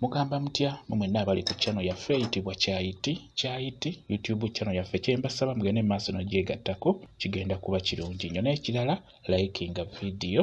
Mugamba mutya mwenna abali ku channel yaffe eyitibwa Kyayiti YouTube channel yaffe kyembasaba mugende maaso n'ogyegattako kigenda kuba kirungi nnyo. N'ekirala likinga video.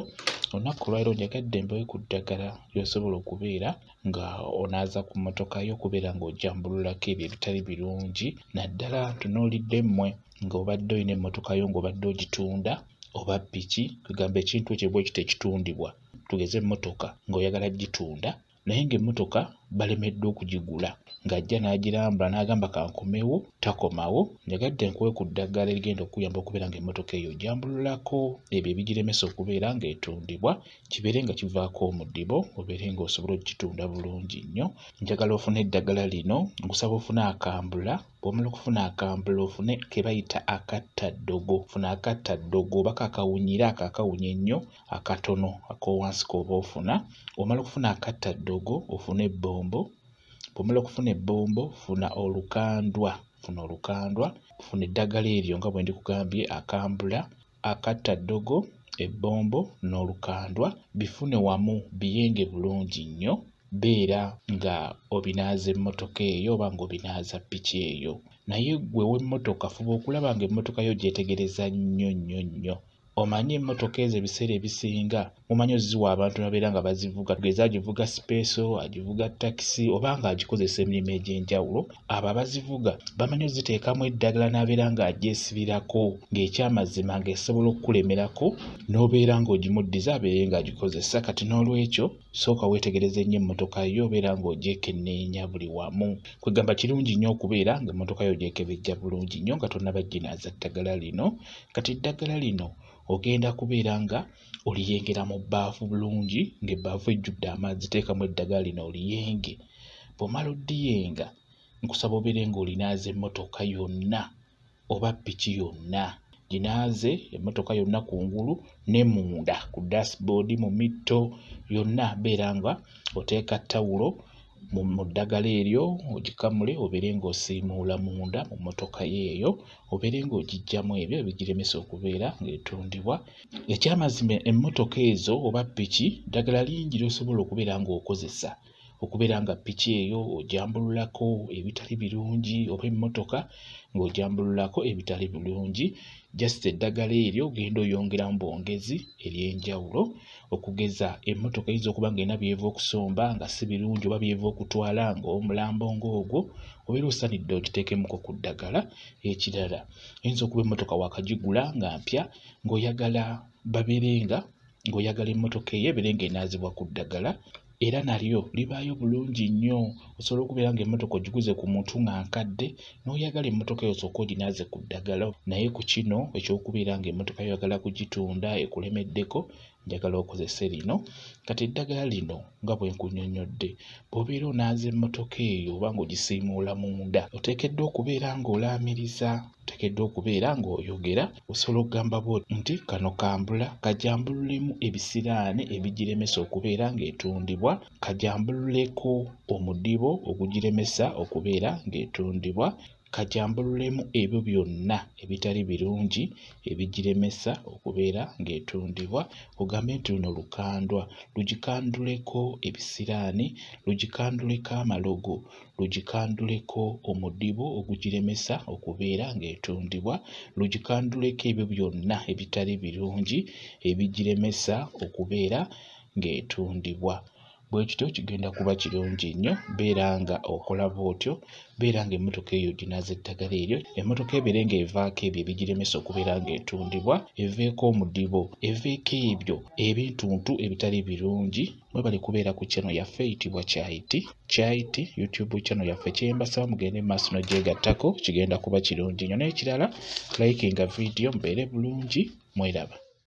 Olunaku lwaleero njagadde mbewe ku ddagala ly'osobola okubeera nga onaaza ku mmotoka yo okubeera ng'ojambululako ebyo ebitali birungi. Naddala tunuulidde mmwe ng'obadde olina emmotoka yo ng'obadde ogitunda oba piki, tugamba ekintu ekyo bwe kitekitundibwa. Tugeze emmotoka ng'oyagala gitunda naye ng'emmotoka balemeddwa okugigula ng'ajja n'agirambula n'agamba kankomewo takomawo. Njagadde nkuwe ku ddagala erigenda okuyamba okubeera ng'emmotoka eyo ojambululako ebyo ebigiremesa okubeera ng'etundibwa, kibeere nga kivaako omudibo obeere ng'osobola okugitunda bulungi nnyo. Njagala ofune eddagala lino, nkusaba ofune akambula. Bw'omala okufuna akambula ofune ke bayita akattaddogo. Funa akattaddogo oba kakawunyira akakawunya ennyo akatono ak'owansi k'oba ofuna. Omala okufuna akattaddogo ofune ebbombo. Bw'omala okufuna ebbombo funa olukandwa. Funa eddagala eryo nga bwe ndikugambye akambula, akattaddogo, ebbombo n'olukandwa. Bifune wamu biyenge bulungi nnyo. Beera nga obinaaza emmotoka eyo oba ng'obinaaza piki eyo. Naye gwe w'emmotoka fuba okulaba ng'emmotoka yo gyetegereza nnyo. Omanyi emmotoka ezo ebiseera ebisinga mumanyi oziwa abantu ababeera nga bazivuga, tugeza agivuga sipeeso, agivuga takisi oba ng'agikozesa emirimu egy'enjawulo. Abo abazivuga bamanyi oziteekamu eddagala n'abeera ng'agyesibirako ng'ekyamazima ng'esobola okukulemerako n'obeera ng'ogimuddiza abeere ng'agikozesa. Kati n'olwekyo sooka weetegereze nnyo emmotoka yo obeera ng'ogyekenneenya buli wamu. Kwegamba kirungi nnyo okubeera ng'emmotoka yo gyekebejja bulungi nnyo nga tonnaba ginaaza ddagala lino. Kati eddagala lino ogenda kubeera nga oliyengera mu bbaafu bulungi, ng'ebbaafu ejjudde amazzi. Teekamu eddagala lino oliyenge. Bw'omala oddiyenga nkusaba obeere ng'olinaaza emmotoka yonna oba piki yonna. Ginaaze emmotoka yonna kungulu ne munda ku dashboard, mu mitto yonna. Beera nga oteeka ttawulo mu ddagala eryo ogikamule obeere ng'osiimuula munda mu mmotoka yeeyo, obeere ng'ogiggyamu ebyo ebigiremesa okubeera ng'etundibwa. Ekyamazima emmotoka ezo oba piki ddagala lingi ly'osobola okubeera ng'okozesa okubeera nga piki eyo ojambululako ebitali birungi oba emmotoka ng'ojambululako ebitali birungi. Just eddagala eryo ogenda oyongeramu bwongezi ery'enjawulo. Okugeza emmotoka eyinza okuba ng'erina by'eva okusomba nga si birungi oba by'eva okutwala ng'omulambo ng'ogwo, obeera osanidde ogiteekemuko ku ddagala. Ekirala eyinza okuba emmotoka wakagigula nga mpya ng'oyagala babeere ng'oyagala emmotoka eyo ebeere ng'enaazibwa ku ddagala, era nalyo libaayo bulungi nnyo. Osobola okubeera ng'emmotoka ogiguze ku muntu nga nkadde n'oyagala emmotoka eyo sooka oginaaze ku ddagala. Naye ku kino eky'okubeera ng'emmotoka yo oyagala kugitunda ekulemeddeko, njagala okozese lino. Kati eddagala lino nga bwe nkunnyonnyodde, bw'obeera onaaza emmotoka eyo oba ng'ogisiimuula munda, oteekeddwa okubeera ng'olaamiriza, oteekeddwa okubeera ng'oyogera. Osobola okugamba bw'oti nti kano kambula kajambululemu ebisiraani ebigiremesa okubeera ng'etundibwa, kajambululeko omudibo ogugiremesa okubeera ng'etundibwa, kajambululemu ebyo byonna ebitali birungi ebigiremesa okubeera ng'etundibwa. Ogambe nti luno lukandwa, lugikanduleko ebisiraani, lugikanduleko amalogo, lugikanduleko omudibo ogugiremesa okubeera ng'etundibwa, lugikanduleko ebyo byonna ebitali birungi ebigiremesa okubeera ng'etundibwa. Bwe kityo kigenda kuba kirungi nnyo. Beera nga okola bw'otyo, beera ng'emmotoka eyo ginaaza eddagala eryo, emmotoka ebeere ng'evaako ebyo ebigiremesa okubeera ng'etundibwa, eveeko omudibo, eveeko ebyo ebintuntu ebitali birungi. Mwebale kubeera ku channel yaffe eyitibwa Kyayiti YouTube channel yaffe kyembasaba mugende maaso n'ogyegattako kigenda kuba kirungi nnyo. N'ekirala likinga video mubeere bulungi, mweraba.